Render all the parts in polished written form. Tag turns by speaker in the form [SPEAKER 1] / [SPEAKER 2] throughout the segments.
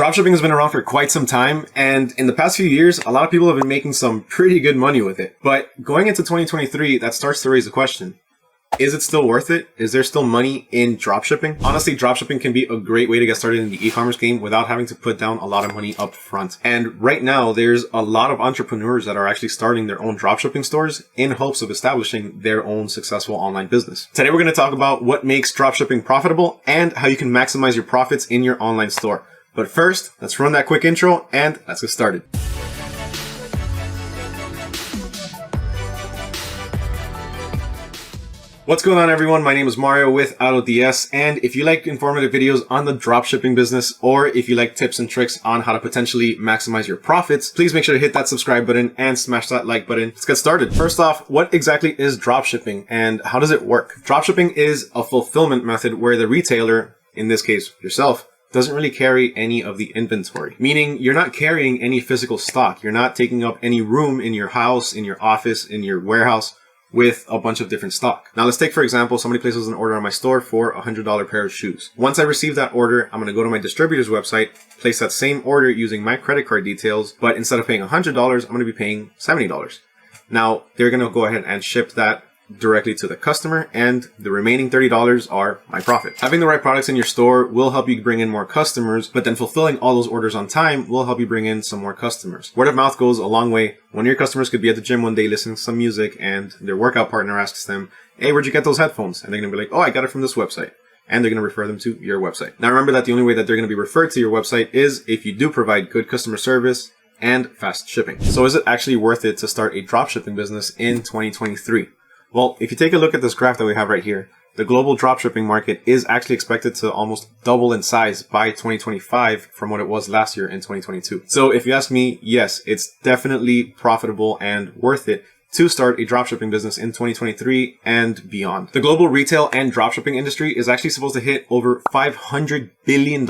[SPEAKER 1] Dropshipping has been around for quite some time, and in the past few years, a lot of people have been making some pretty good money with it. But going into 2023, that starts to raise the question. Is it still worth it? Is there still money in dropshipping? Honestly, dropshipping can be a great way to get started in the e-commerce game without having to put down a lot of money up front. And right now, there's a lot of entrepreneurs that are actually starting their own dropshipping stores in hopes of establishing their own successful online business. Today, we're going to talk about what makes dropshipping profitable and how you can maximize your profits in your online store. But first, let's run that quick intro and let's get started. What's going on, everyone? My name is Mario with AutoDS, and if you like informative videos on the dropshipping business, or if you like tips and tricks on how to potentially maximize your profits, please make sure to hit that subscribe button and smash that like button. Let's get started. First off, what exactly is dropshipping and how does it work? Dropshipping is a fulfillment method where the retailer, in this case yourself, doesn't really carry any of the inventory, meaning you're not carrying any physical stock. You're not taking up any room in your house, in your office, in your warehouse with a bunch of different stock. Now let's take, for example, somebody places an order on my store for a $100 pair of shoes. Once I receive that order, I'm going to go to my distributor's website, place that same order using my credit card details, but instead of paying $100, I'm going to be paying $70. Now they're going to go ahead and ship that directly to the customer, and the remaining $30 are my profit. Having the right products in your store will help you bring in more customers, but then fulfilling all those orders on time will help you bring in some more customers. Word of mouth goes a long way. One of your customers could be at the gym one day listening to some music, and their workout partner asks them, "Hey, where'd you get those headphones?" And they're going to be like, "Oh, I got it from this website." And they're going to refer them to your website. Now remember that the only way that they're going to be referred to your website is if you do provide good customer service and fast shipping. So is it actually worth it to start a dropshipping business in 2023? Well, if you take a look at this graph that we have right here, the global dropshipping market is actually expected to almost double in size by 2025 from what it was last year in 2022. So if you ask me, yes, it's definitely profitable and worth it to start a dropshipping business in 2023 and beyond. The global retail and dropshipping industry is actually supposed to hit over $500 billion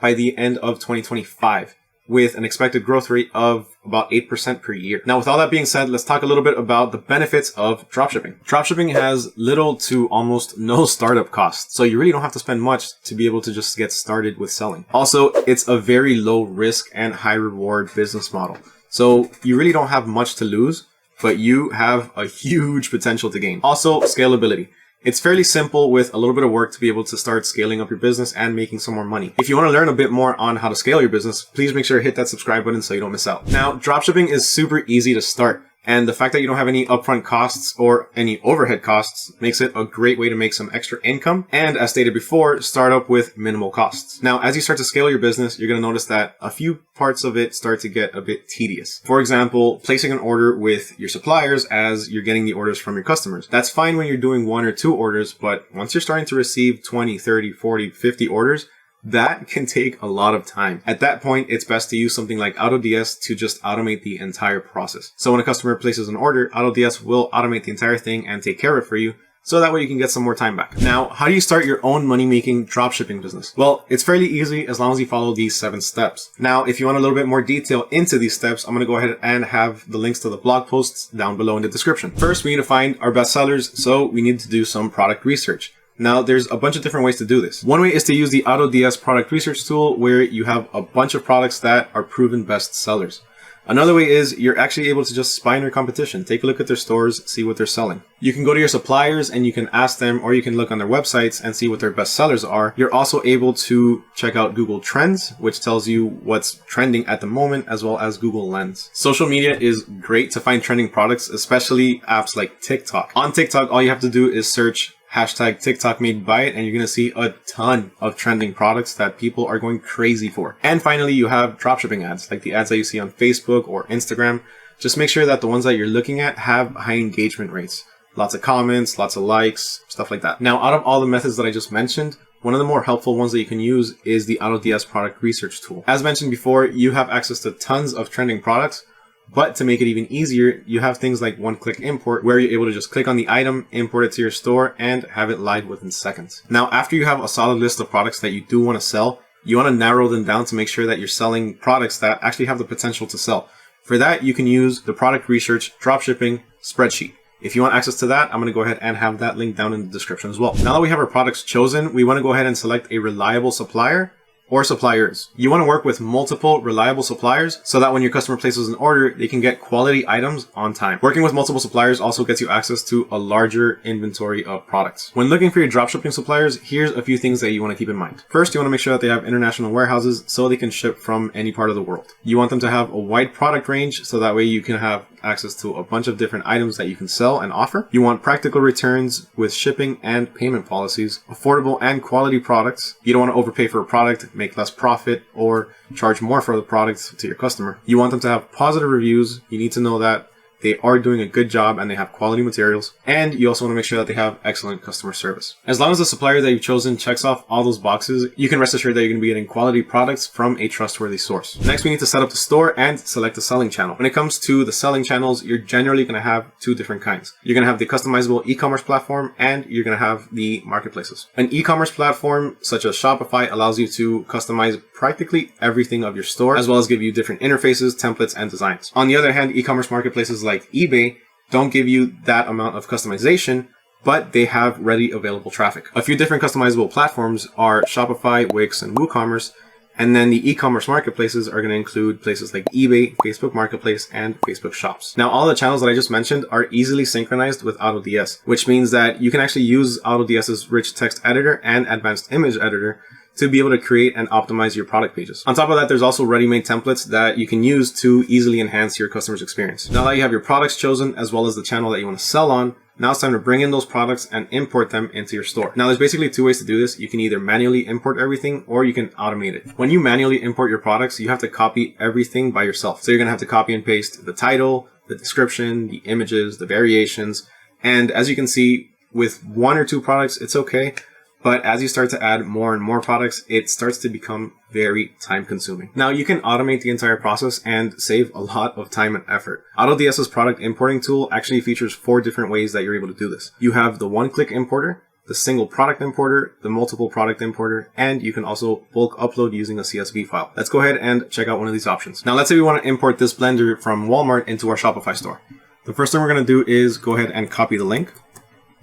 [SPEAKER 1] by the end of 2025. With an expected growth rate of about 8% per year. Now, with all that being said, let's talk a little bit about the benefits of dropshipping. Dropshipping has little to almost no startup costs, so you really don't have to spend much to be able to just get started with selling. Also, it's a very low risk and high reward business model. So you really don't have much to lose, but you have a huge potential to gain. Also, scalability. It's fairly simple with a little bit of work to be able to start scaling up your business and making some more money. If you want to learn a bit more on how to scale your business, please make sure to hit that subscribe button so you don't miss out. Now, dropshipping is super easy to start. And the fact that you don't have any upfront costs or any overhead costs makes it a great way to make some extra income. And as stated before, start up with minimal costs. Now, as you start to scale your business, you're going to notice that a few parts of it start to get a bit tedious. For example, placing an order with your suppliers as you're getting the orders from your customers. That's fine when you're doing 1 or 2 orders, but once you're starting to receive 20, 30, 40, 50 orders, that can take a lot of time. At that point, it's best to use something like AutoDS to just automate the entire process. So when a customer places an order, AutoDS will automate the entire thing and take care of it for you. So that way you can get some more time back. Now, how do you start your own money-making dropshipping business? Well, it's fairly easy as long as you follow these 7 steps. Now, if you want a little bit more detail into these steps, I'm going to go ahead and have the links to the blog posts down below in the description. First, we need to find our best sellers, so we need to do some product research. Now, there's a bunch of different ways to do this. One way is to use the AutoDS product research tool where you have a bunch of products that are proven best sellers. Another way is you're actually able to just spy on your competition. Take a look at their stores, see what they're selling. You can go to your suppliers and you can ask them, or you can look on their websites and see what their best sellers are. You're also able to check out Google Trends, which tells you what's trending at the moment, as well as Google Lens. Social media is great to find trending products, especially apps like TikTok. On TikTok, all you have to do is search hashtag TikTok made by it, and you're going to see a ton of trending products that people are going crazy for. And finally, you have dropshipping ads, like the ads that you see on Facebook or Instagram. Just make sure that the ones that you're looking at have high engagement rates. Lots of comments, lots of likes, stuff like that. Now, out of all the methods that I just mentioned, one of the more helpful ones that you can use is the AutoDS product research tool. As mentioned before, you have access to tons of trending products. But to make it even easier, you have things like one-click import where you're able to just click on the item, import it to your store, and have it live within seconds. Now, after you have a solid list of products that you do want to sell, you want to narrow them down to make sure that you're selling products that actually have the potential to sell. For that, you can use the product research dropshipping spreadsheet. If you want access to that, I'm going to go ahead and have that link down in the description as well. Now that we have our products chosen, we want to go ahead and select a reliable supplier or suppliers. You want to work with multiple reliable suppliers so that when your customer places an order, they can get quality items on time. Working with multiple suppliers also gets you access to a larger inventory of products. When looking for your dropshipping suppliers, here's a few things that you want to keep in mind. First, you want to make sure that they have international warehouses so they can ship from any part of the world. You want them to have a wide product range so that way you can have access to a bunch of different items that you can sell and offer. You want practical returns with shipping and payment policies, affordable and quality products. You don't want to overpay for a product, make less profit, or charge more for the product to your customer. You want them to have positive reviews. You need to know that they are doing a good job and they have quality materials. And you also want to make sure that they have excellent customer service. As long as the supplier that you've chosen checks off all those boxes, you can rest assured that you're going to be getting quality products from a trustworthy source. Next, we need to set up the store and select the selling channel. When it comes to the selling channels, you're generally going to have two different kinds. You're going to have the customizable e-commerce platform and you're going to have the marketplaces. An e-commerce platform such as Shopify allows you to customize practically everything of your store, as well as give you different interfaces, templates, and designs. On the other hand, e-commerce marketplaces like eBay don't give you that amount of customization, but they have ready available traffic. A few different customizable platforms are Shopify, Wix, and WooCommerce, and then the e-commerce marketplaces are going to include places like eBay, Facebook Marketplace, and Facebook Shops. Now, all the channels that I just mentioned are easily synchronized with AutoDS, which means that you can actually use AutoDS's rich text editor and advanced image editor to be able to create and optimize your product pages. On top of that, there's also ready-made templates that you can use to easily enhance your customer's experience. Now that you have your products chosen, as well as the channel that you want to sell on, now it's time to bring in those products and import them into your store. Now there's basically two ways to do this. You can either manually import everything or you can automate it. When you manually import your products, you have to copy everything by yourself. So you're going to have to copy and paste the title, the description, the images, the variations. And as you can see, with one or two products, it's okay. But as you start to add more and more products, it starts to become very time consuming. Now you can automate the entire process and save a lot of time and effort. AutoDS's product importing tool actually features 4 different ways that you're able to do this. You have the one-click importer, the single product importer, the multiple product importer, and you can also bulk upload using a CSV file. Let's go ahead and check out one of these options. Now let's say we want to import this blender from Walmart into our Shopify store. The first thing we're going to do is go ahead and copy the link.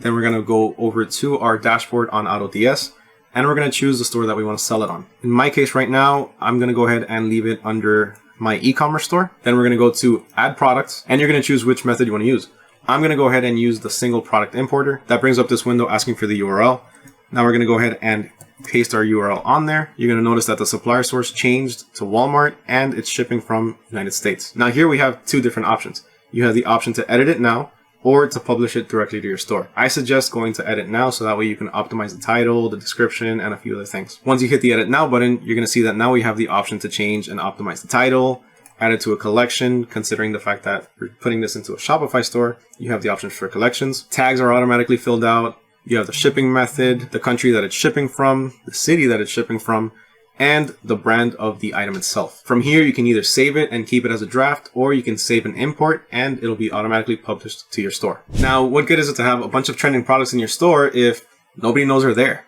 [SPEAKER 1] Then we're going to go over to our dashboard on AutoDS, and we're going to choose the store that we want to sell it on. In my case right now, I'm going to go ahead and leave it under my e-commerce store. Then we're going to go to add products, and you're going to choose which method you want to use. I'm going to go ahead and use the single product importer. That brings up this window asking for the URL. Now we're going to go ahead and paste our URL on there. You're going to notice that the supplier source changed to Walmart and it's shipping from United States. Now here we have 2 different options. You have the option to edit it now, or to publish it directly to your store. I suggest going to edit now so that way you can optimize the title, the description, and a few other things. Once you hit the edit now button, you're gonna see that now we have the option to change and optimize the title, add it to a collection. Considering the fact that we're putting this into a Shopify store, you have the options for collections. Tags are automatically filled out. You have the shipping method, the country that it's shipping from, the city that it's shipping from, and the brand of the item itself. From here, you can either save it and keep it as a draft, or you can save and import and it'll be automatically published to your store. Now, what good is it to have a bunch of trending products in your store if nobody knows they're there?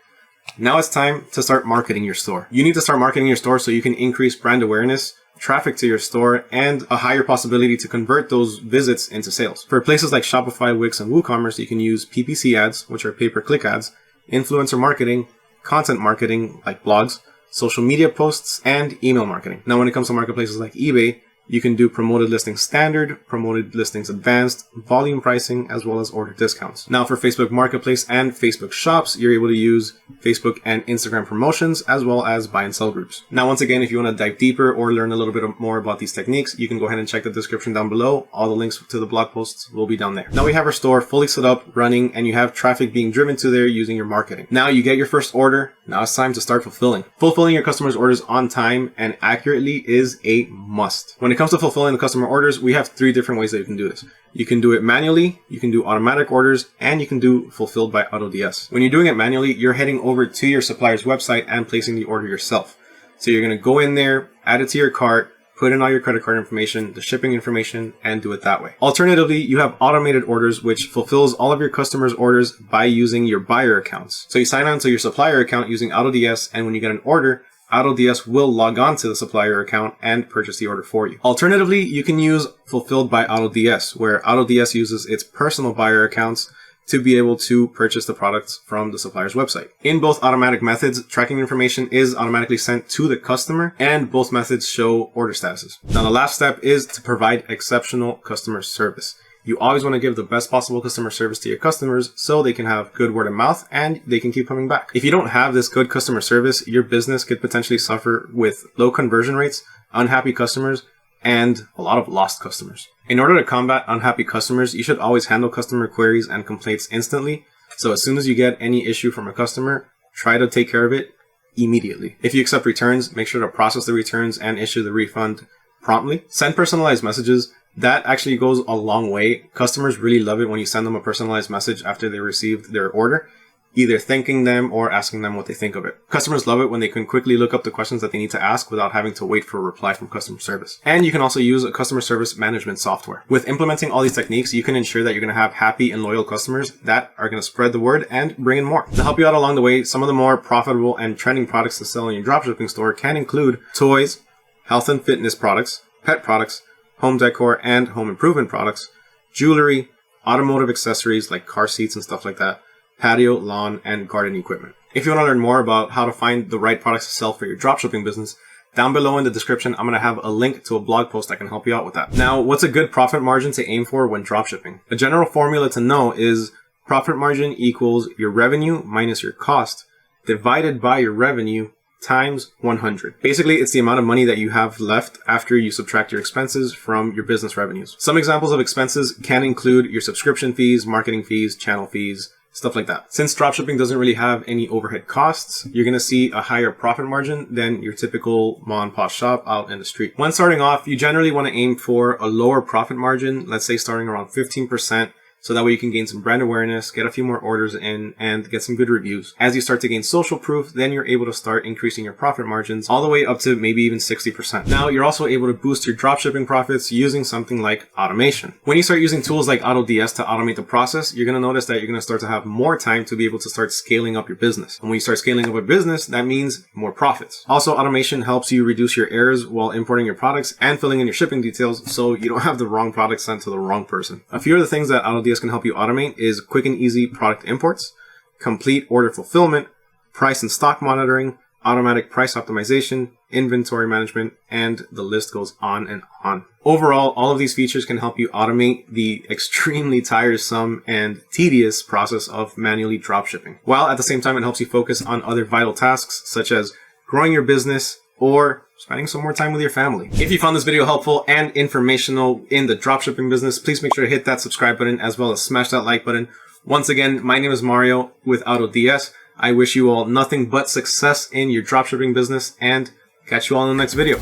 [SPEAKER 1] Now it's time to start marketing your store. You need to start marketing your store so you can increase brand awareness, traffic to your store, and a higher possibility to convert those visits into sales. For places like Shopify, Wix, and WooCommerce, you can use PPC ads, which are pay-per-click ads, influencer marketing, content marketing like blogs, social media posts, and email marketing. Now, when it comes to marketplaces like eBay, you can do promoted listings standard, promoted listings advanced, volume pricing, as well as order discounts. Now for Facebook Marketplace and Facebook Shops, you're able to use Facebook and Instagram promotions, as well as buy and sell groups. Now, once again, if you want to dive deeper or learn a little bit more about these techniques, you can go ahead and check the description down below. All the links to the blog posts will be down there. Now we have our store fully set up, running, and you have traffic being driven to there using your marketing. Now you get your first order. Now it's time to start fulfilling. Fulfilling your customers' orders on time and accurately is a must. When it comes to fulfilling the customer orders, we have 3 different ways that you can do this. You can do it manually, you can do automatic orders, and you can do fulfilled by AutoDS. When you're doing it manually, you're heading over to your supplier's website and placing the order yourself. So you're going to go in there, add it to your cart, put in all your credit card information, the shipping information, and do it that way. Alternatively, you have automated orders, which fulfills all of your customers' orders by using your buyer accounts. So you sign on to your supplier account using AutoDS, and when you get an order, AutoDS will log on to the supplier account and purchase the order for you. Alternatively, you can use Fulfilled by AutoDS, where AutoDS uses its personal buyer accounts to be able to purchase the products from the supplier's website. In both automatic methods, tracking information is automatically sent to the customer, and both methods show order statuses. Now, the last step is to provide exceptional customer service. You always want to give the best possible customer service to your customers so they can have good word of mouth and they can keep coming back. If you don't have this good customer service, your business could potentially suffer with low conversion rates, unhappy customers, and a lot of lost customers. In order to combat unhappy customers, you should always handle customer queries and complaints instantly. So as soon as you get any issue from a customer, try to take care of it immediately. If you accept returns, make sure to process the returns and issue the refund promptly. Send personalized messages. That actually goes a long way. Customers really love it when you send them a personalized message after they received their order, either thanking them or asking them what they think of it. Customers love it when they can quickly look up the questions that they need to ask without having to wait for a reply from customer service. And you can also use a customer service management software. With implementing all these techniques, you can ensure that you're going to have happy and loyal customers that are going to spread the word and bring in more. To help you out along the way, some of the more profitable and trending products to sell in your dropshipping store can include toys, health and fitness products, pet products, home decor and home improvement products, jewelry, automotive accessories like car seats and stuff like that, patio, lawn, and garden equipment. If you want to learn more about how to find the right products to sell for your dropshipping business, down below in the description, I'm going to have a link to a blog post that can help you out with that. Now, what's a good profit margin to aim for when dropshipping? A general formula to know is profit margin equals your revenue minus your cost divided by your revenue times 100. Basically, it's the amount of money that you have left after you subtract your expenses from your business revenues. Some examples of expenses can include your subscription fees, marketing fees, channel fees, stuff like that. Since dropshipping doesn't really have any overhead costs, you're going to see a higher profit margin than your typical mom and pop shop out in the street. When starting off, you generally want to aim for a lower profit margin, let's say starting around 15%. So that way you can gain some brand awareness, get a few more orders in, and get some good reviews. As you start to gain social proof, then you're able to start increasing your profit margins all the way up to maybe even 60%. Now, you're also able to boost your dropshipping profits using something like automation. When you start using tools like AutoDS to automate the process, you're going to notice that you're going to start to have more time to be able to start scaling up your business. And when you start scaling up a business, that means more profits. Also, automation helps you reduce your errors while importing your products and filling in your shipping details so you don't have the wrong product sent to the wrong person. A few of the things that AutoDS can help you automate is quick and easy product imports, complete order fulfillment, price and stock monitoring, automatic price optimization, inventory management, and the list goes on and on. Overall, all of these features can help you automate the extremely tiresome and tedious process of manually dropshipping, while at the same time it helps you focus on other vital tasks such as growing your business or spending some more time with your family. If you found this video helpful and informational in the dropshipping business, please make sure to hit that subscribe button as well as smash that like button. Once again, my name is Mario with AutoDS. I wish you all nothing but success in your dropshipping business and catch you all in the next video.